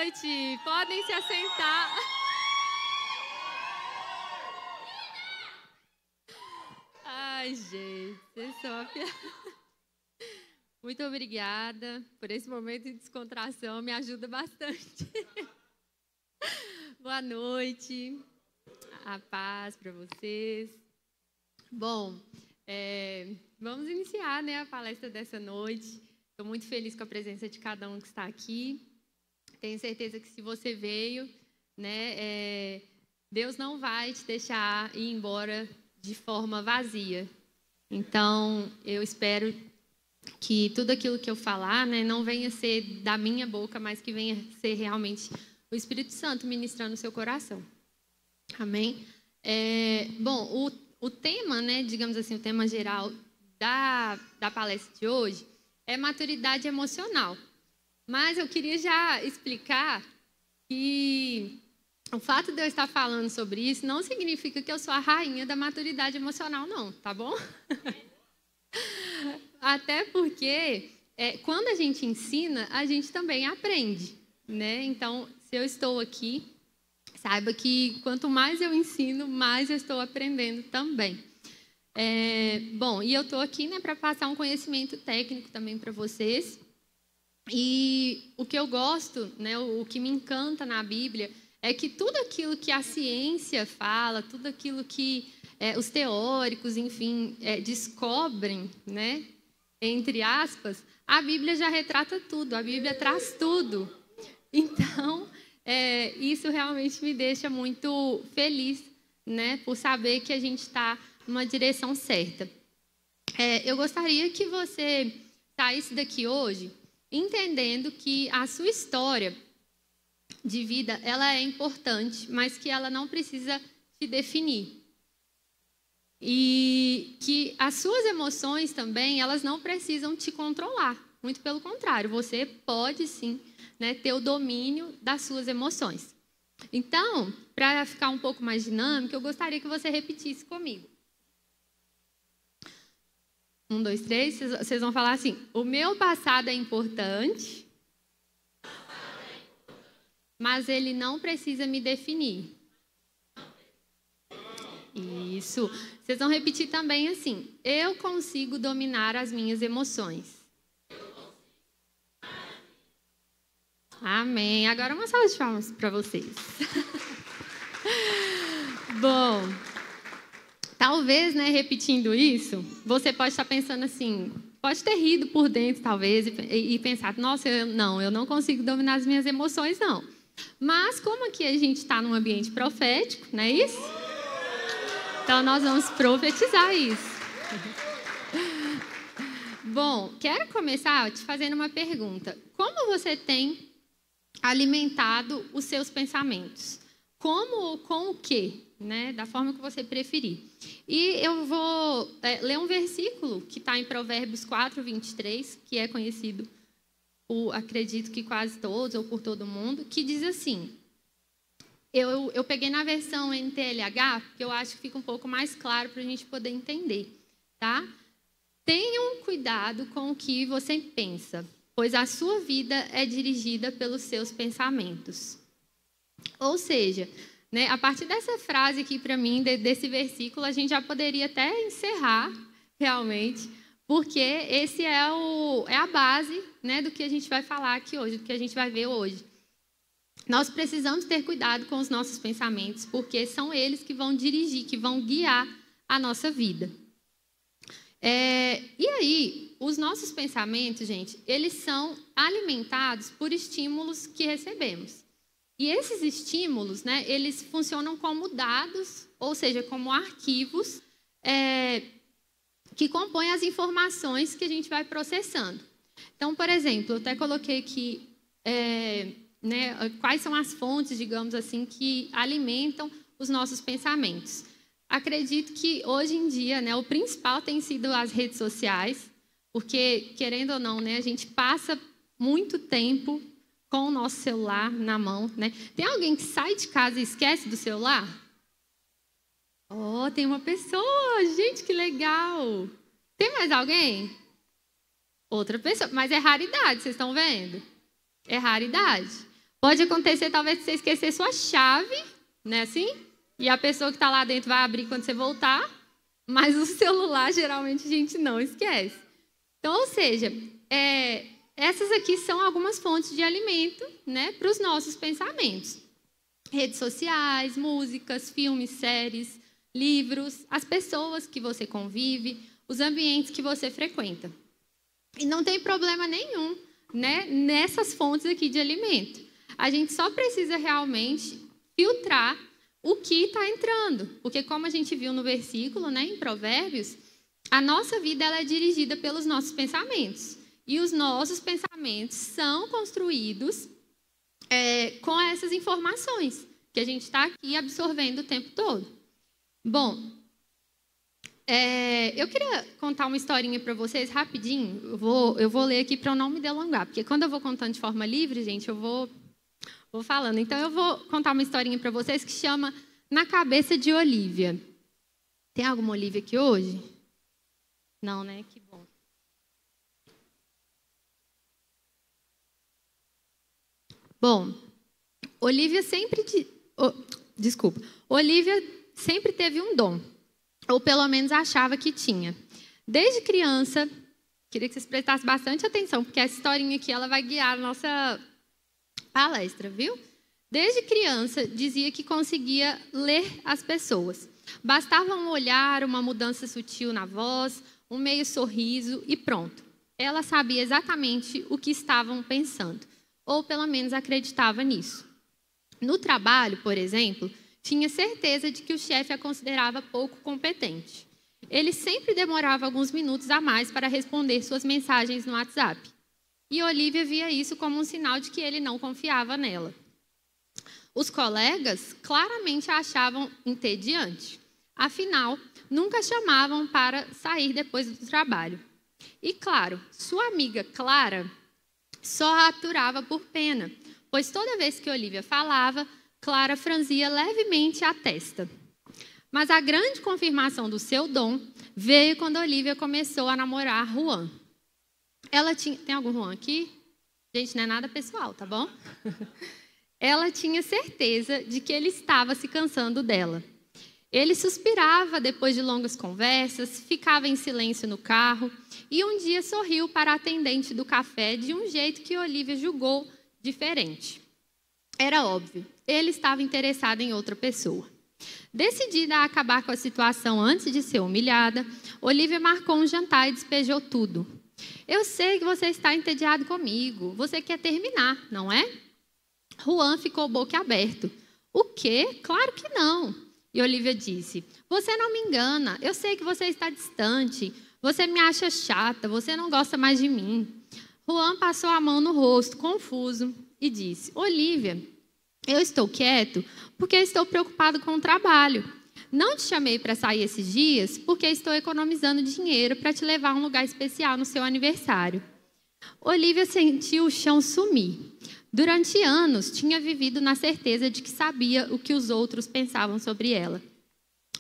noite. Podem se assentar. Ai, gente, vocês são uma piada. Muito obrigada por esse momento de descontração, me ajuda bastante. Boa noite, a paz para vocês. Bom, vamos iniciar, né, a palestra dessa noite. Estou muito feliz com a presença de cada um que está aqui. Tenho certeza que se você veio, né, Deus não vai te deixar ir embora de forma vazia. Então, eu espero que tudo aquilo que eu falar, né, não venha ser da minha boca, mas que venha ser realmente o Espírito Santo ministrando o seu coração. Amém? Bom, o tema, né, digamos assim, o tema geral da palestra de hoje é maturidade emocional. Mas eu queria já explicar que o fato de eu estar falando sobre isso não significa que eu sou a rainha da maturidade emocional, não, tá bom? Até porque quando a gente ensina, a gente também aprende, né? Então, se eu estou aqui, saiba que quanto mais eu ensino, mais eu estou aprendendo também. Bom, e eu estou aqui, né, para passar um conhecimento técnico também para vocês. E o que eu gosto, né, o que me encanta na Bíblia é que tudo aquilo que a ciência fala, tudo aquilo que os teóricos, enfim, descobrem, né, entre aspas, a Bíblia já retrata tudo, a Bíblia traz tudo. Então, isso realmente me deixa muito feliz, né, por saber que a gente está numa direção certa. Eu gostaria que você saísse daqui hoje entendendo que a sua história de vida, ela é importante, mas que ela não precisa te definir. E que as suas emoções também, elas não precisam te controlar. Muito pelo contrário, você pode sim, né, ter o domínio das suas emoções. Então, para ficar um pouco mais dinâmico, eu gostaria que você repetisse comigo. 1, 2, 3, vocês vão falar assim: o meu passado é importante, mas ele não precisa me definir. Isso. Vocês vão repetir também assim: eu consigo dominar as minhas emoções. Amém. Agora uma salva de palmas para vocês. Bom, talvez, né, repetindo isso, você pode estar pensando assim, pode ter rido por dentro, talvez, e pensar: nossa, eu não consigo dominar as minhas emoções, não. Mas como aqui a gente está num ambiente profético, não é isso? Então, nós vamos profetizar isso. Bom, quero começar te fazendo uma pergunta. Como você tem alimentado os seus pensamentos? Como ou com o quê? Né? Da forma que você preferir. E eu vou ler um versículo que está em Provérbios 4, 23, que é conhecido por, acredito que quase todos, ou por todo mundo, que diz assim... Eu peguei na versão NTLH, porque eu acho que fica um pouco mais claro para a gente poder entender, tá? Tenham cuidado com o que você pensa, pois a sua vida é dirigida pelos seus pensamentos. Ou seja, né, a partir dessa frase aqui, para mim, desse versículo, a gente já poderia até encerrar, realmente, porque esse é a base, né, do que a gente vai falar aqui hoje, do que a gente vai ver hoje. Nós precisamos ter cuidado com os nossos pensamentos, porque são eles que vão dirigir, que vão guiar a nossa vida. E aí, os nossos pensamentos, gente, eles são alimentados por estímulos que recebemos. E esses estímulos, né, eles funcionam como dados, ou seja, como arquivos que compõem as informações que a gente vai processando. Então, por exemplo, eu até coloquei aqui... né, quais são as fontes, digamos assim, que alimentam os nossos pensamentos. Acredito que hoje em dia, né, o principal tem sido as redes sociais, porque, querendo ou não, né, a gente passa muito tempo com o nosso celular na mão, né? Tem alguém que sai de casa e esquece do celular? Oh, tem uma pessoa! Gente, que legal! Tem mais alguém? Outra pessoa, mas é raridade, vocês estão vendo? É raridade. Pode acontecer, talvez, você esquecer sua chave, né, assim? E a pessoa que está lá dentro vai abrir quando você voltar, mas o celular, geralmente, a gente não esquece. Então, ou seja, essas aqui são algumas fontes de alimento, né, para os nossos pensamentos. Redes sociais, músicas, filmes, séries, livros, as pessoas que você convive, os ambientes que você frequenta. E não tem problema nenhum, né, nessas fontes aqui de alimento. A gente só precisa realmente filtrar o que está entrando. Porque, como a gente viu no versículo, né, em Provérbios, a nossa vida ela é dirigida pelos nossos pensamentos. E os nossos pensamentos são construídos com essas informações que a gente está aqui absorvendo o tempo todo. Bom, eu queria contar uma historinha para vocês rapidinho. Eu vou ler aqui para eu não me delongar, porque quando eu vou contando de forma livre, gente, eu vou falando. Então, eu vou contar uma historinha para vocês que chama Na Cabeça de Olívia. Tem alguma Olívia aqui hoje? Não, né? Que bom. Bom, Olívia sempre teve um dom, ou pelo menos achava que tinha. Desde criança, queria que vocês prestassem bastante atenção, porque essa historinha aqui ela vai guiar a nossa palestra, viu? Desde criança, dizia que conseguia ler as pessoas. Bastava um olhar, uma mudança sutil na voz, um meio sorriso e pronto. Ela sabia exatamente o que estavam pensando, ou pelo menos acreditava nisso. No trabalho, por exemplo, tinha certeza de que o chefe a considerava pouco competente. Ele sempre demorava alguns minutos a mais para responder suas mensagens no WhatsApp. E Olívia via isso como um sinal de que ele não confiava nela. Os colegas claramente a achavam entediante. Afinal, nunca chamavam para sair depois do trabalho. E, claro, sua amiga Clara só a aturava por pena, pois toda vez que Olívia falava, Clara franzia levemente a testa. Mas a grande confirmação do seu dom veio quando Olívia começou a namorar Juan. Ela tinha... Tem algum Juan aqui? Gente, não é nada pessoal, tá bom? Ela tinha certeza de que ele estava se cansando dela. Ele suspirava depois de longas conversas, ficava em silêncio no carro e um dia sorriu para a atendente do café de um jeito que Olívia julgou diferente. Era óbvio, ele estava interessado em outra pessoa. Decidida a acabar com a situação antes de ser humilhada, Olívia marcou um jantar e despejou tudo. Eu sei que você está entediado comigo, você quer terminar, não é? Juan ficou boquiaberto. O quê? Claro que não. E Olívia disse, você não me engana, eu sei que você está distante, você me acha chata, você não gosta mais de mim. Juan passou a mão no rosto, confuso, e disse, Olívia, eu estou quieto porque estou preocupado com o trabalho. Não te chamei para sair esses dias porque estou economizando dinheiro para te levar a um lugar especial no seu aniversário. Olívia sentiu o chão sumir. Durante anos, tinha vivido na certeza de que sabia o que os outros pensavam sobre ela.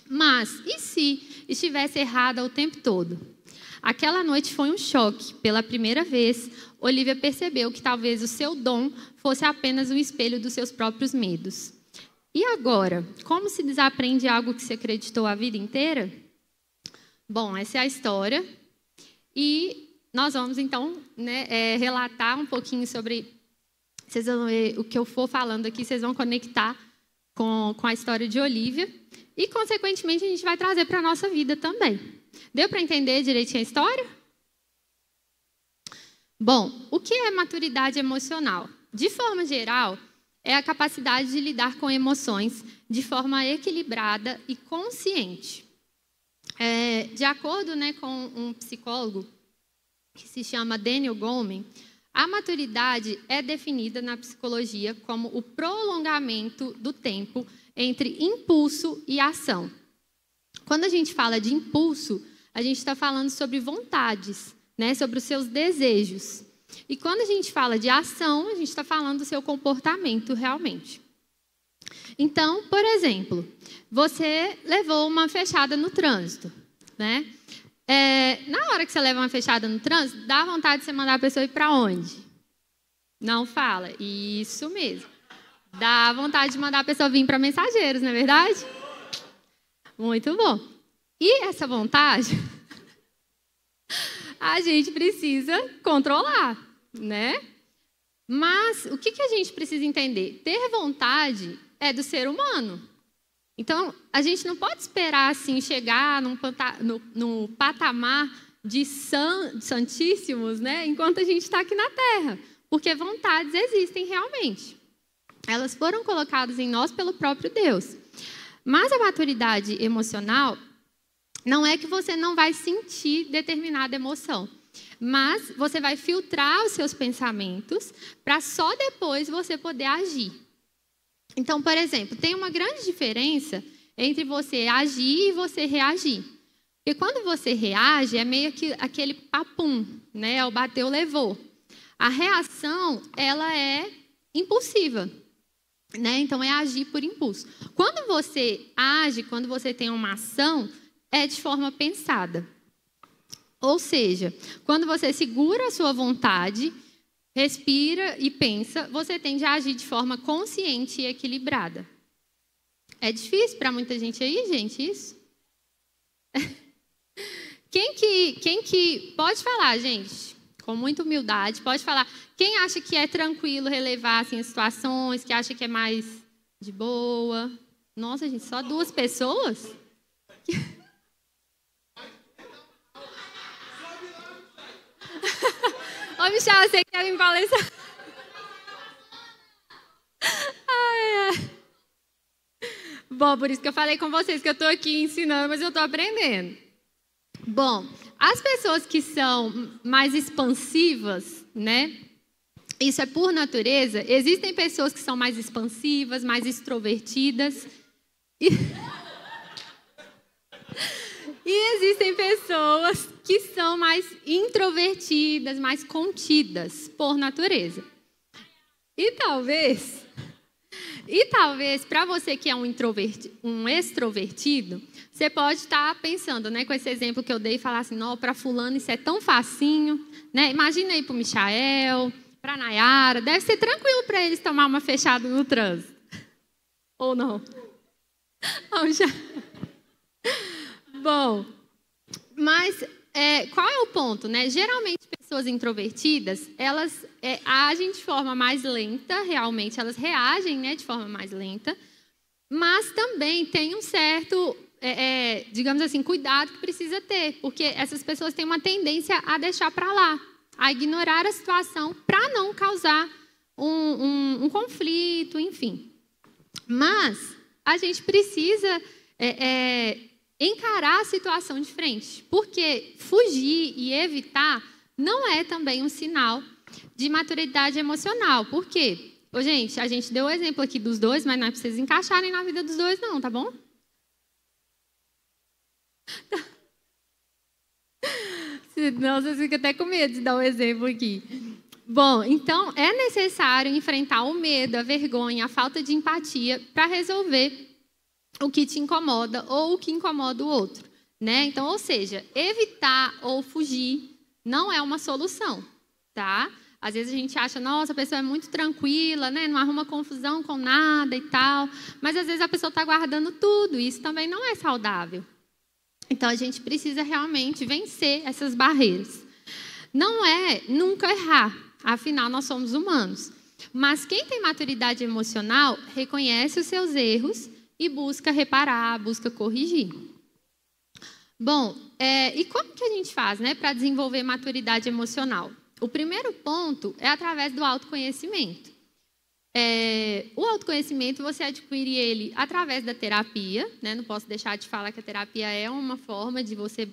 Mas, e se estivesse errada o tempo todo? Aquela noite foi um choque. Pela primeira vez, Olívia percebeu que talvez o seu dom fosse apenas um espelho dos seus próprios medos. E agora? Como se desaprende algo que se acreditou a vida inteira? Bom, essa é a história. E nós vamos, então, relatar um pouquinho sobre... Vocês vão ver o que eu for falando aqui, vocês vão conectar com a história de Olívia. E, consequentemente, a gente vai trazer para a nossa vida também. Deu para entender direitinho a história? Bom, o que é maturidade emocional? De forma geral, é a capacidade de lidar com emoções de forma equilibrada e consciente. De acordo com um psicólogo que se chama Daniel Goleman, a maturidade é definida na psicologia como o prolongamento do tempo entre impulso e ação. Quando a gente fala de impulso, a gente está falando sobre vontades, sobre os seus desejos. E quando a gente fala de ação, a gente está falando do seu comportamento realmente. Então, por exemplo, você levou uma fechada no trânsito, né? Na hora que você leva uma fechada no trânsito, dá vontade de você mandar a pessoa ir para onde? Não fala. Isso mesmo. Dá vontade de mandar a pessoa vir para Mensageiros, não é verdade? Muito bom. E essa vontade, a gente precisa controlar, né? Mas o que a gente precisa entender? Ter vontade é do ser humano. Então, a gente não pode esperar assim chegar num patamar de santíssimos, né? Enquanto a gente está aqui na Terra. Porque vontades existem realmente. Elas foram colocadas em nós pelo próprio Deus. Mas a maturidade emocional não é que você não vai sentir determinada emoção, mas você vai filtrar os seus pensamentos para só depois você poder agir. Então, por exemplo, tem uma grande diferença entre você agir e você reagir. Porque quando você reage, é meio que aquele papum, né? O bateu, levou. A reação, ela é impulsiva. Né? Então, é agir por impulso. Quando você age, quando você tem uma ação, é de forma pensada. Ou seja, quando você segura a sua vontade, respira e pensa, você tende a agir de forma consciente e equilibrada. É difícil para muita gente aí, gente, isso? Quem que pode falar, gente? Com muita humildade, pode falar. Quem acha que é tranquilo relevar assim, as situações, que acha que é mais de boa? Nossa, gente, só 2 pessoas? Ô, Michel, você quer me palestrar? Bom, por isso que eu falei com vocês que eu estou aqui ensinando, mas eu estou aprendendo. Bom, as pessoas que são mais expansivas, né? Isso é por natureza. Existem pessoas que são mais expansivas, mais extrovertidas. E existem pessoas que são mais introvertidas, mais contidas, por natureza. E talvez para você que é um extrovertido, você pode estar pensando, né, com esse exemplo que eu dei, falar assim, não, para fulano isso é tão facinho, né? Imagina aí para o Michael, para a Nayara, deve ser tranquilo para eles tomar uma fechada no trânsito. Ou não? Bom, mas qual é o ponto, né? Geralmente, pessoas introvertidas, elas agem de forma mais lenta, realmente, elas reagem, né, de forma mais lenta, mas também tem um certo, digamos assim, cuidado que precisa ter, porque essas pessoas têm uma tendência a deixar para lá, a ignorar a situação para não causar um conflito, enfim. Mas a gente precisa encarar a situação de frente, porque fugir e evitar não é também um sinal de maturidade emocional. Por quê? Gente, a gente deu o exemplo aqui dos 2, mas não é para vocês encaixarem na vida dos 2 não, tá bom? Senão vocês ficam até com medo de dar um exemplo aqui. Bom, então é necessário enfrentar o medo, a vergonha, a falta de empatia para resolver o que te incomoda ou o que incomoda o outro, né? Então, ou seja, evitar ou fugir não é uma solução, tá? Às vezes a gente acha, nossa, a pessoa é muito tranquila, né? Não arruma confusão com nada e tal, mas às vezes a pessoa está guardando tudo, e isso também não é saudável. Então, a gente precisa realmente vencer essas barreiras. Não é nunca errar, afinal, nós somos humanos. Mas quem tem maturidade emocional reconhece os seus erros e busca reparar, busca corrigir. Bom, e como que a gente faz, né, para desenvolver maturidade emocional? O primeiro ponto é através do autoconhecimento. O autoconhecimento, você adquire ele através da terapia, né? Não posso deixar de falar que a terapia é uma forma de você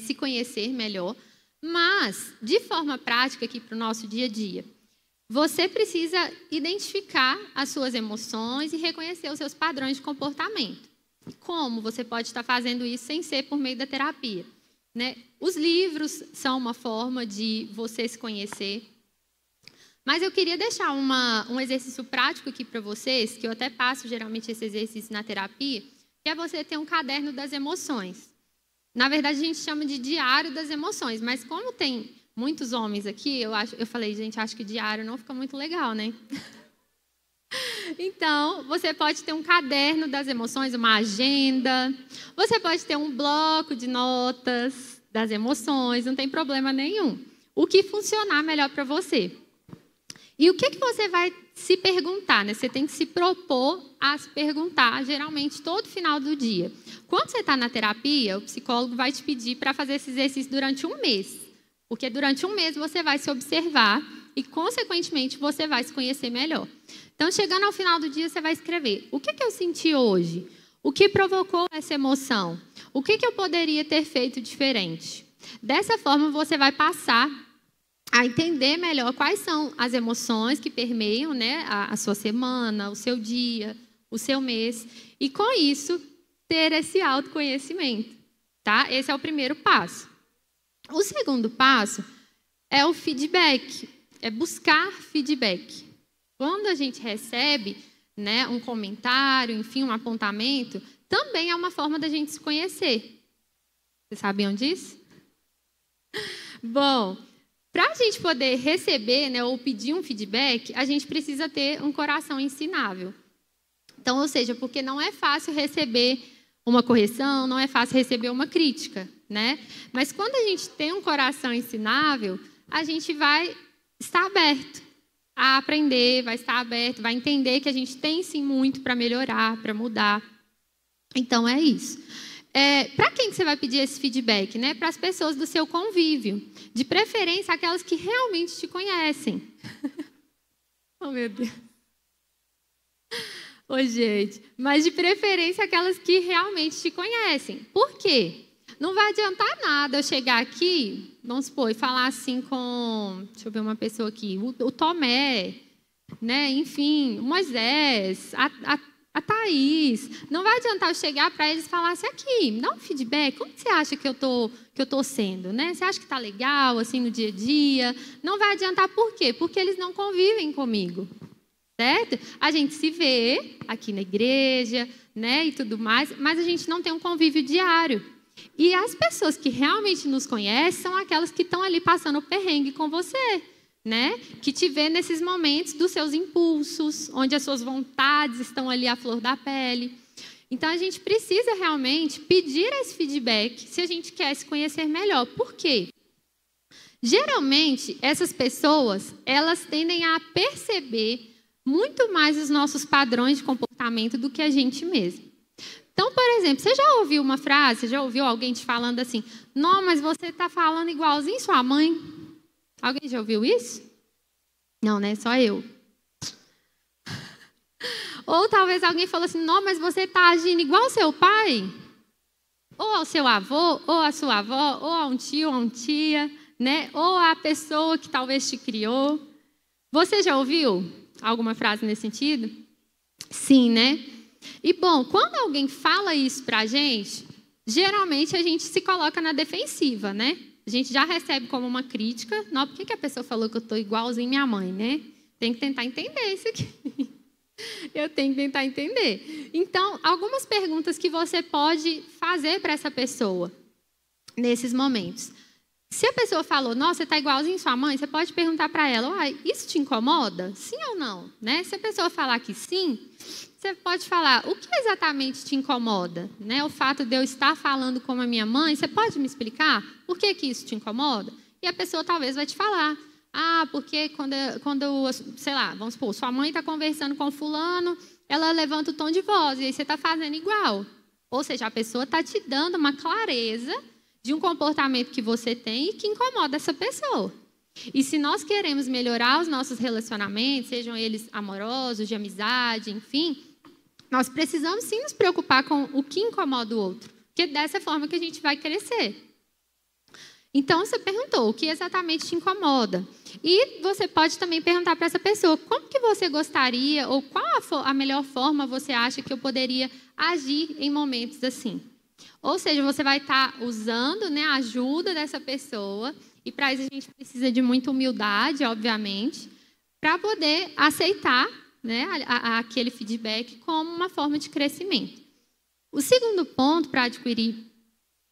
se conhecer melhor, mas, de forma prática aqui para o nosso dia a dia, você precisa identificar as suas emoções e reconhecer os seus padrões de comportamento. Como você pode estar fazendo isso sem ser por meio da terapia, né? Os livros são uma forma de você se conhecer. Mas eu queria deixar um exercício prático aqui para vocês, que eu até passo geralmente esse exercício na terapia, que é você ter um caderno das emoções. Na verdade, a gente chama de diário das emoções, mas como tem muitos homens aqui, eu falei, gente, acho que diário não fica muito legal, né? Então, você pode ter um caderno das emoções, uma agenda. Você pode ter um bloco de notas das emoções, não tem problema nenhum. O que funcionar melhor para você. E o que você vai se perguntar, né? Você tem que se propor a se perguntar, geralmente, todo final do dia. Quando você está na terapia, o psicólogo vai te pedir para fazer esse exercício durante um mês. Porque durante um mês você vai se observar e, consequentemente, você vai se conhecer melhor. Então, chegando ao final do dia, você vai escrever: o que eu senti hoje? O que provocou essa emoção? O que eu poderia ter feito diferente? Dessa forma, você vai passar a entender melhor quais são as emoções que permeiam, né, a sua semana, o seu dia, o seu mês. E, com isso, ter esse autoconhecimento. Tá? Esse é o primeiro passo. O segundo passo é o feedback. É buscar feedback. Quando a gente recebe, né, um comentário, enfim, um apontamento, também é uma forma da gente se conhecer. Vocês sabiam disso? Bom, para a gente poder receber, né, ou pedir um feedback, a gente precisa ter um coração ensinável. Então, ou seja, porque não é fácil receber uma correção, não é fácil receber uma crítica, né? Mas quando a gente tem um coração ensinável, a gente vai estar aberto a aprender, vai estar aberto, vai entender que a gente tem sim muito para melhorar, para mudar. Então é isso. Para quem que você vai pedir esse feedback? Né? Para as pessoas do seu convívio. De preferência, aquelas que realmente te conhecem. Oh, meu Deus. Ô, gente. Mas de preferência, aquelas que realmente te conhecem. Por quê? Não vai adiantar nada eu chegar aqui, vamos supor, e falar assim com, deixa eu ver uma pessoa aqui, o Tomé, né? Enfim, o Moisés, a Thaís. Não vai adiantar eu chegar para eles e falar assim: aqui, me dá um feedback, como você acha que eu tô sendo? Né? Você acha que está legal, assim, no dia a dia? Não vai adiantar por quê? Porque eles não convivem comigo, certo? A gente se vê aqui na igreja, né, e tudo mais, mas a gente não tem um convívio diário. E as pessoas que realmente nos conhecem são aquelas que estão ali passando o perrengue com você, né? Que te vê nesses momentos dos seus impulsos, onde as suas vontades estão ali à flor da pele. Então, a gente precisa realmente pedir esse feedback se a gente quer se conhecer melhor. Por quê? Geralmente, essas pessoas, elas tendem a perceber muito mais os nossos padrões de comportamento do que a gente mesmo. Então, por exemplo, você já ouviu uma frase, você já ouviu alguém te falando assim: não, mas você está falando igualzinho sua mãe? Alguém já ouviu isso? Não, né? Só eu. Ou talvez alguém falou assim: não, mas você está agindo igual ao seu pai? Ou ao seu avô, ou à sua avó, ou a um tio, ou a uma tia, né? Ou a pessoa que talvez te criou. Você já ouviu alguma frase nesse sentido? Sim, né? E, bom, quando alguém fala isso para a gente, geralmente a gente se coloca na defensiva, né? A gente já recebe como uma crítica. Não, por que a pessoa falou que eu estou igualzinho minha mãe, né? Tem que tentar entender isso aqui. Eu tenho que tentar entender. Então, algumas perguntas que você pode fazer para essa pessoa nesses momentos. Se a pessoa falou: nossa, você está igualzinho sua mãe, você pode perguntar para ela: isso te incomoda? Sim ou não? Né? Se a pessoa falar que sim, você pode falar: o que exatamente te incomoda? Né? O fato de eu estar falando como a minha mãe, você pode me explicar por que isso te incomoda? E a pessoa talvez vai te falar: porque quando sei lá, vamos supor, sua mãe está conversando com fulano, ela levanta o tom de voz e aí você está fazendo igual. Ou seja, a pessoa está te dando uma clareza de um comportamento que você tem e que incomoda essa pessoa. E se nós queremos melhorar os nossos relacionamentos, sejam eles amorosos, de amizade, enfim, nós precisamos sim nos preocupar com o que incomoda o outro, porque é dessa forma que a gente vai crescer. Então, você perguntou: o que exatamente te incomoda? E você pode também perguntar para essa pessoa: como que você gostaria, ou qual a melhor forma você acha que eu poderia agir em momentos assim? Ou seja, você vai estar usando, né, a ajuda dessa pessoa, e para isso a gente precisa de muita humildade, obviamente, para poder aceitar, né, aquele feedback como uma forma de crescimento. O segundo ponto para adquirir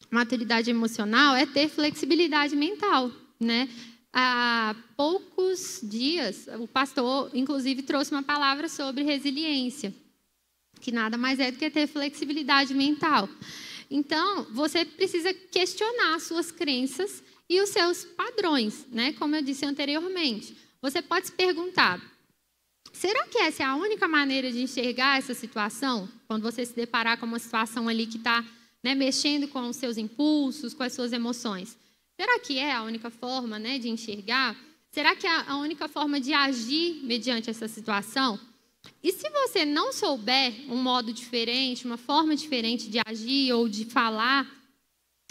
maturidade emocional é ter flexibilidade mental, né? há poucos dias, o pastor, inclusive, trouxe uma palavra sobre resiliência, que nada mais é do que ter flexibilidade mental. Então, você precisa questionar as suas crenças e os seus padrões, né? Como eu disse anteriormente. Você pode se perguntar, será que essa é a única maneira de enxergar essa situação? Quando você se deparar com uma situação ali que está, né, mexendo com os seus impulsos, com as suas emoções. Será que é a única forma, né, de enxergar? Será que é a única forma de agir mediante essa situação? E se você não souber um modo diferente, uma forma diferente de agir ou de falar,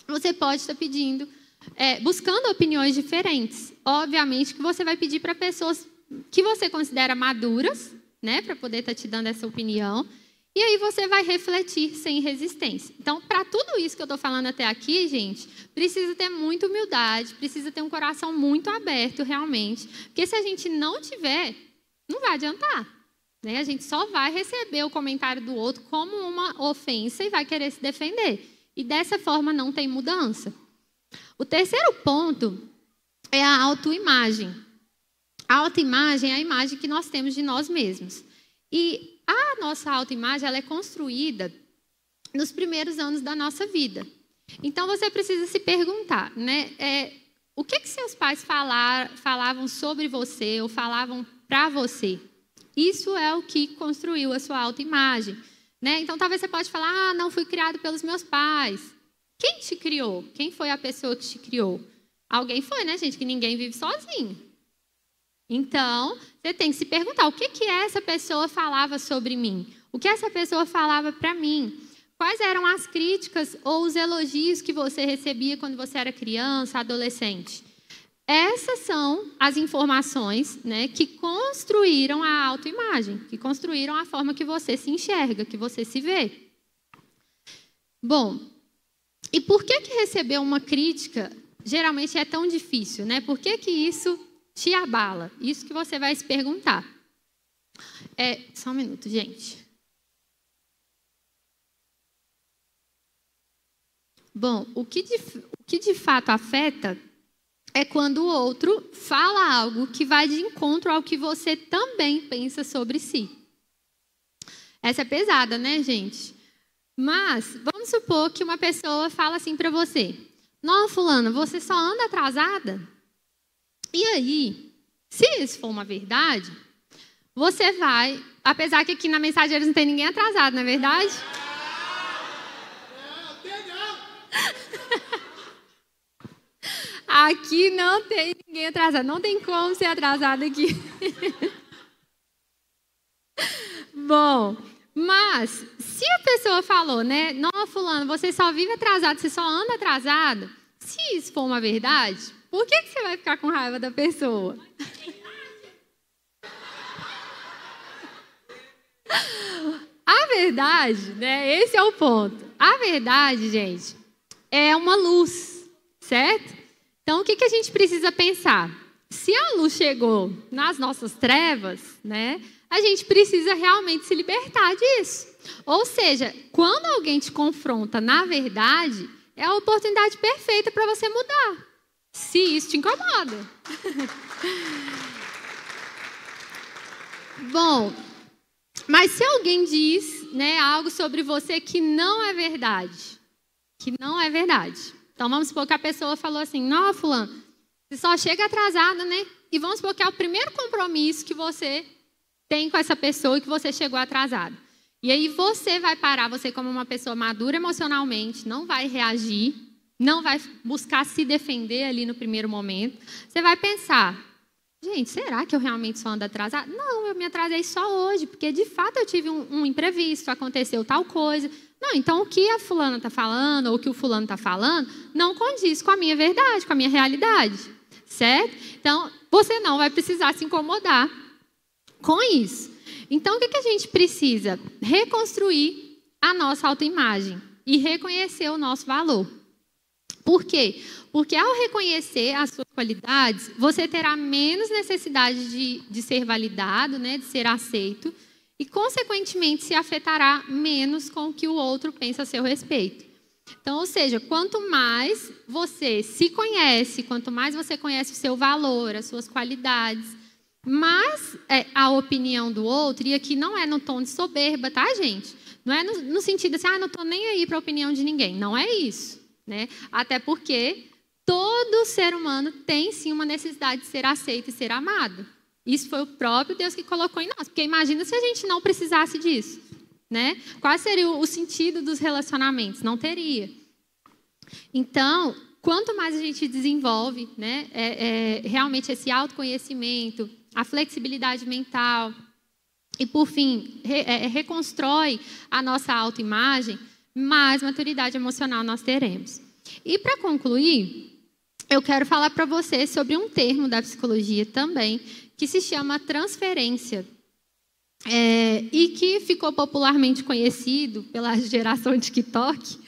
você pode estar pedindo, buscando opiniões diferentes. Obviamente que você vai pedir para pessoas que você considera maduras, né, para poder estar te dando essa opinião. E aí você vai refletir sem resistência. Então, para tudo isso que eu estou falando até aqui, gente, precisa ter muita humildade, precisa ter um coração muito aberto realmente. Porque se a gente não tiver, não vai adiantar. Né? A gente só vai receber o comentário do outro como uma ofensa e vai querer se defender. E dessa forma não tem mudança. O terceiro ponto é a autoimagem. A autoimagem é a imagem que nós temos de nós mesmos. E a nossa autoimagem ela é construída nos primeiros anos da nossa vida. Então, você precisa se perguntar, né? O que seus pais falavam sobre você ou falavam para você? Isso é o que construiu a sua autoimagem. Né? Então, talvez você pode falar, não fui criado pelos meus pais. Quem te criou? Quem foi a pessoa que te criou? Alguém foi, né, gente? Que ninguém vive sozinho. Então, você tem que se perguntar, o que essa pessoa falava sobre mim? O que essa pessoa falava para mim? Quais eram as críticas ou os elogios que você recebia quando você era criança, adolescente? Essas são as informações, né, que construíram a autoimagem, que construíram a forma que você se enxerga, que você se vê. Bom, e por que receber uma crítica geralmente é tão difícil, né? Por que isso te abala? Isso que você vai se perguntar. Só um minuto, gente. Bom, o que de fato afeta é quando o outro fala algo que vai de encontro ao que você também pensa sobre si. Essa é pesada, né, gente? Mas vamos supor que uma pessoa fala assim para você: não, fulana, você só anda atrasada? E aí, se isso for uma verdade, você vai... Apesar que aqui na Mensageiros não tem ninguém atrasado, não é verdade? Aqui não tem ninguém atrasado. Não tem como ser atrasado aqui. Bom, mas se a pessoa falou, né? Não, fulano, você só vive atrasado, você só anda atrasado. Se isso for uma verdade... Por que você vai ficar com raiva da pessoa? A verdade, né? Esse é o ponto. A verdade, gente, é uma luz, certo? Então, o que a gente precisa pensar? Se a luz chegou nas nossas trevas, né? A gente precisa realmente se libertar disso. Ou seja, quando alguém te confronta na verdade, é a oportunidade perfeita para você mudar. Se isso te incomoda. Bom, mas se alguém diz, né, algo sobre você que não é verdade, Então, vamos supor que a pessoa falou assim, não, fulano, você só chega atrasada, né? E vamos supor que é o primeiro compromisso que você tem com essa pessoa e que você chegou atrasado. E aí você vai parar, você como uma pessoa madura emocionalmente, não vai reagir, não vai buscar se defender ali no primeiro momento. Você vai pensar, gente, será que eu realmente só ando atrasada? Não, eu me atrasei só hoje, porque de fato eu tive um imprevisto, aconteceu tal coisa. Não, então o que a fulana está falando, ou o que o fulano está falando, não condiz com a minha verdade, com a minha realidade, certo? Então, você não vai precisar se incomodar com isso. Então, o que a gente precisa? Reconstruir a nossa autoimagem e reconhecer o nosso valor. Por quê? Porque ao reconhecer as suas qualidades, você terá menos necessidade de ser validado, né, de ser aceito, e, consequentemente, se afetará menos com o que o outro pensa a seu respeito. Então, ou seja, quanto mais você se conhece, quanto mais você conhece o seu valor, as suas qualidades, mais a opinião do outro, e aqui não é no tom de soberba, tá, gente? Não é no sentido assim, não estou nem aí para a opinião de ninguém. Não é isso, né? Até porque todo ser humano tem, sim, uma necessidade de ser aceito e ser amado. Isso foi o próprio Deus que colocou em nós. Porque imagina se a gente não precisasse disso, né? Qual seria o sentido dos relacionamentos? Não teria. Então, quanto mais a gente desenvolve, né, realmente esse autoconhecimento, a flexibilidade mental e, por fim, reconstrói a nossa autoimagem, mais maturidade emocional nós teremos. E, para concluir, eu quero falar para você sobre um termo da psicologia também, que se chama transferência, e que ficou popularmente conhecido pela geração TikTok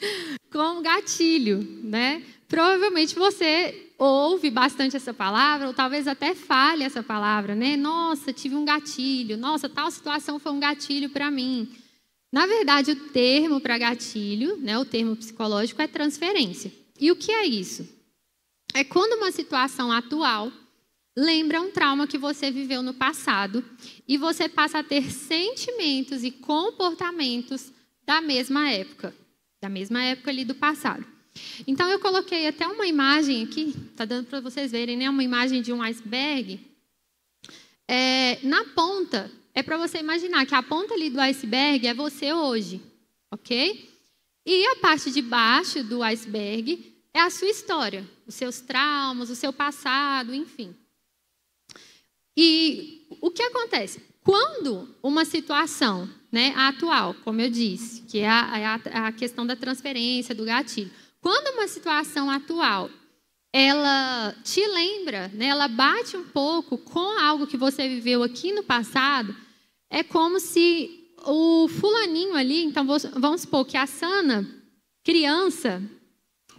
como gatilho, né? Provavelmente você ouve bastante essa palavra, ou talvez até fale essa palavra, né? Nossa, tive um gatilho. Nossa, tal situação foi um gatilho para mim. Na verdade, o termo para gatilho, né, o termo psicológico, é transferência. E o que é isso? É quando uma situação atual lembra um trauma que você viveu no passado e você passa a ter sentimentos e comportamentos da mesma época ali do passado. Então, eu coloquei até uma imagem aqui, está dando para vocês verem, né? Uma imagem de um iceberg. Na ponta, é para você imaginar que a ponta ali do iceberg é você hoje, ok? E a parte de baixo do iceberg é a sua história, os seus traumas, o seu passado, enfim. E o que acontece? Quando uma situação, né, atual, como eu disse, que é a questão da transferência, do gatilho, quando uma situação atual, ela te lembra, né, ela bate um pouco com algo que você viveu aqui no passado, é como se o fulaninho ali, então vamos supor que a Sana, criança,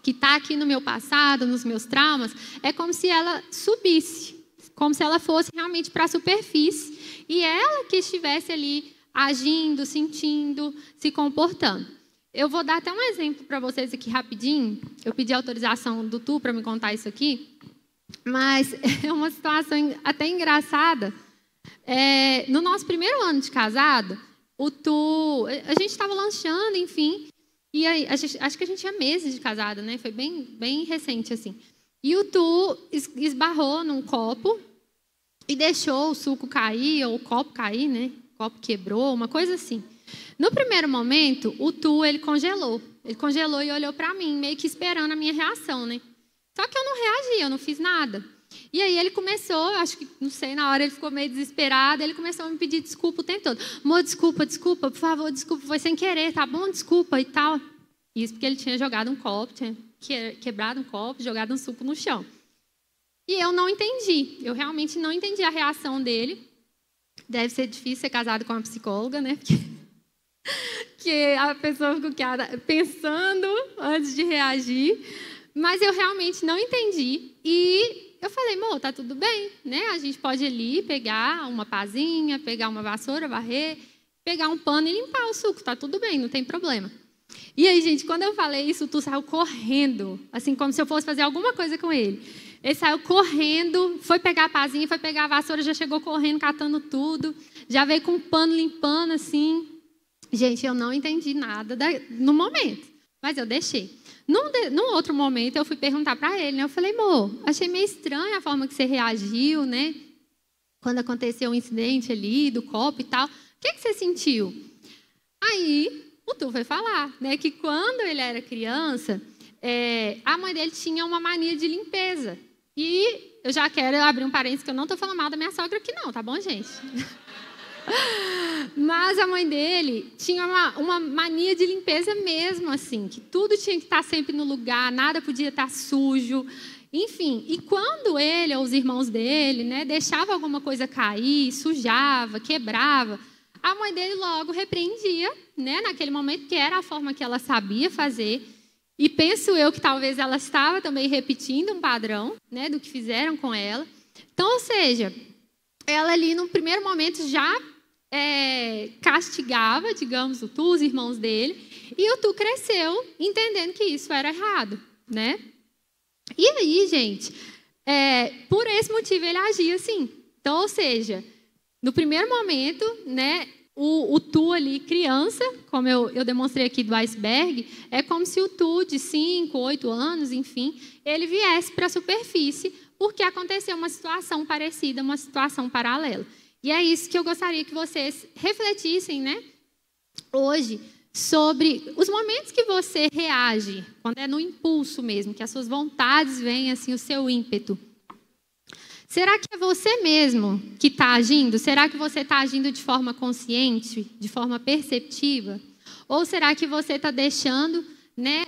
que está aqui no meu passado, nos meus traumas, é como se ela subisse, como se ela fosse realmente para a superfície e ela que estivesse ali agindo, sentindo, se comportando. Eu vou dar até um exemplo para vocês aqui rapidinho. Eu pedi autorização do Tu para me contar isso aqui, mas é uma situação até engraçada. No nosso primeiro ano de casado, o Tu, a gente estava lanchando, enfim, e aí, acho que a gente tinha meses de casado, né? Foi bem recente assim. E o Tu esbarrou num copo e deixou o suco cair, ou o copo cair, né? O copo quebrou, uma coisa assim. No primeiro momento, o Tu, ele congelou. Ele congelou e olhou para mim, meio que esperando a minha reação, né? Só que eu não reagi, eu não fiz nada. E aí ele começou, acho que, não sei, na hora ele ficou meio desesperado, ele começou a me pedir desculpa o tempo todo. Amor, desculpa, por favor, desculpa, foi sem querer, tá bom? Desculpa e tal. Isso porque ele tinha jogado um copo, tinha quebrado um copo, jogado um suco no chão. E eu não entendi, eu realmente não entendi a reação dele. Deve ser difícil ser casado com uma psicóloga, né? Porque a pessoa fica pensando antes de reagir. Mas eu realmente não entendi. E eu falei, amor, tá tudo bem, né? A gente pode ir ali, pegar uma pazinha, pegar uma vassoura, varrer, pegar um pano e limpar o suco, tá tudo bem, não tem problema. E aí, gente, quando eu falei isso, o Tu saiu correndo, assim, como se eu fosse fazer alguma coisa com ele. Ele saiu correndo, foi pegar a pazinha, foi pegar a vassoura, já chegou correndo, catando tudo, já veio com um pano limpando, assim. Gente, eu não entendi nada no momento, mas eu deixei. Num outro momento, eu fui perguntar para ele, né? Eu falei, amor, achei meio estranha a forma que você reagiu, né? Quando aconteceu o incidente ali, do copo e tal. O que você sentiu? Aí, o Tu foi falar, né? Que quando ele era criança, a mãe dele tinha uma mania de limpeza. E eu já quero abrir um parênteses, que eu não estou falando mal da minha sogra aqui não, tá bom, gente? Mas a mãe dele tinha uma mania de limpeza mesmo, assim, que tudo tinha que estar sempre no lugar, nada podia estar sujo, enfim. E quando ele ou os irmãos dele, né, deixava alguma coisa cair, sujava, quebrava, a mãe dele logo repreendia, né, naquele momento, que era a forma que ela sabia fazer. E penso eu que talvez ela estava também repetindo um padrão, né, do que fizeram com ela. Então, ou seja, ela ali no primeiro momento já castigava, digamos, o Tu, os irmãos dele, e o Tu cresceu entendendo que isso era errado, né? E aí, gente, por esse motivo ele agia assim. Então, ou seja, no primeiro momento, né, o Tu ali, criança, como eu demonstrei aqui do iceberg, é como se o Tu de 5, 8 anos, enfim, ele viesse para a superfície porque aconteceu uma situação parecida, uma situação paralela. E é isso que eu gostaria que vocês refletissem, né, hoje, sobre os momentos que você reage, quando é no impulso mesmo, que as suas vontades vêm, assim, o seu ímpeto. Será que é você mesmo que está agindo? Será que você está agindo de forma consciente, de forma perceptiva? Ou será que você está deixando, né,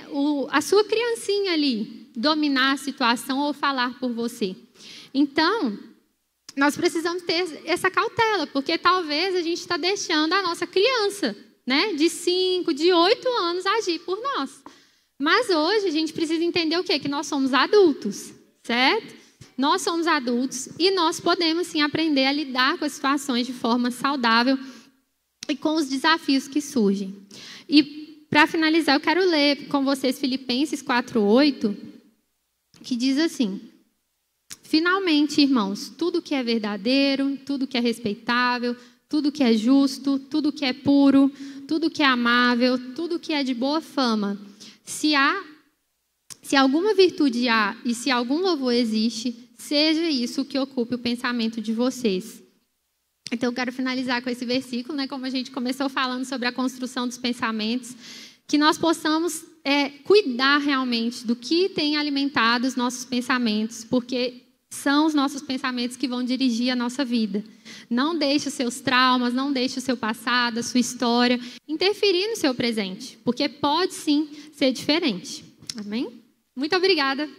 a sua criancinha ali dominar a situação ou falar por você? Então, nós precisamos ter essa cautela, porque talvez a gente está deixando a nossa criança, né, de 5, de 8 anos agir por nós. Mas hoje a gente precisa entender o quê? Que nós somos adultos, certo? Nós somos adultos e nós podemos, sim, aprender a lidar com as situações de forma saudável e com os desafios que surgem. E, para finalizar, eu quero ler com vocês Filipenses 4:8, que diz assim: finalmente, irmãos, tudo que é verdadeiro, tudo que é respeitável, tudo que é justo, tudo que é puro, tudo que é amável, tudo que é de boa fama, se alguma virtude há e se algum louvor existe, seja isso que ocupe o pensamento de vocês. Então, eu quero finalizar com esse versículo, né, como a gente começou falando sobre a construção dos pensamentos, que nós possamos cuidar realmente do que tem alimentado os nossos pensamentos, porque são os nossos pensamentos que vão dirigir a nossa vida. Não deixe os seus traumas, não deixe o seu passado, a sua história interferir no seu presente, porque pode sim ser diferente. Amém? Muito obrigada.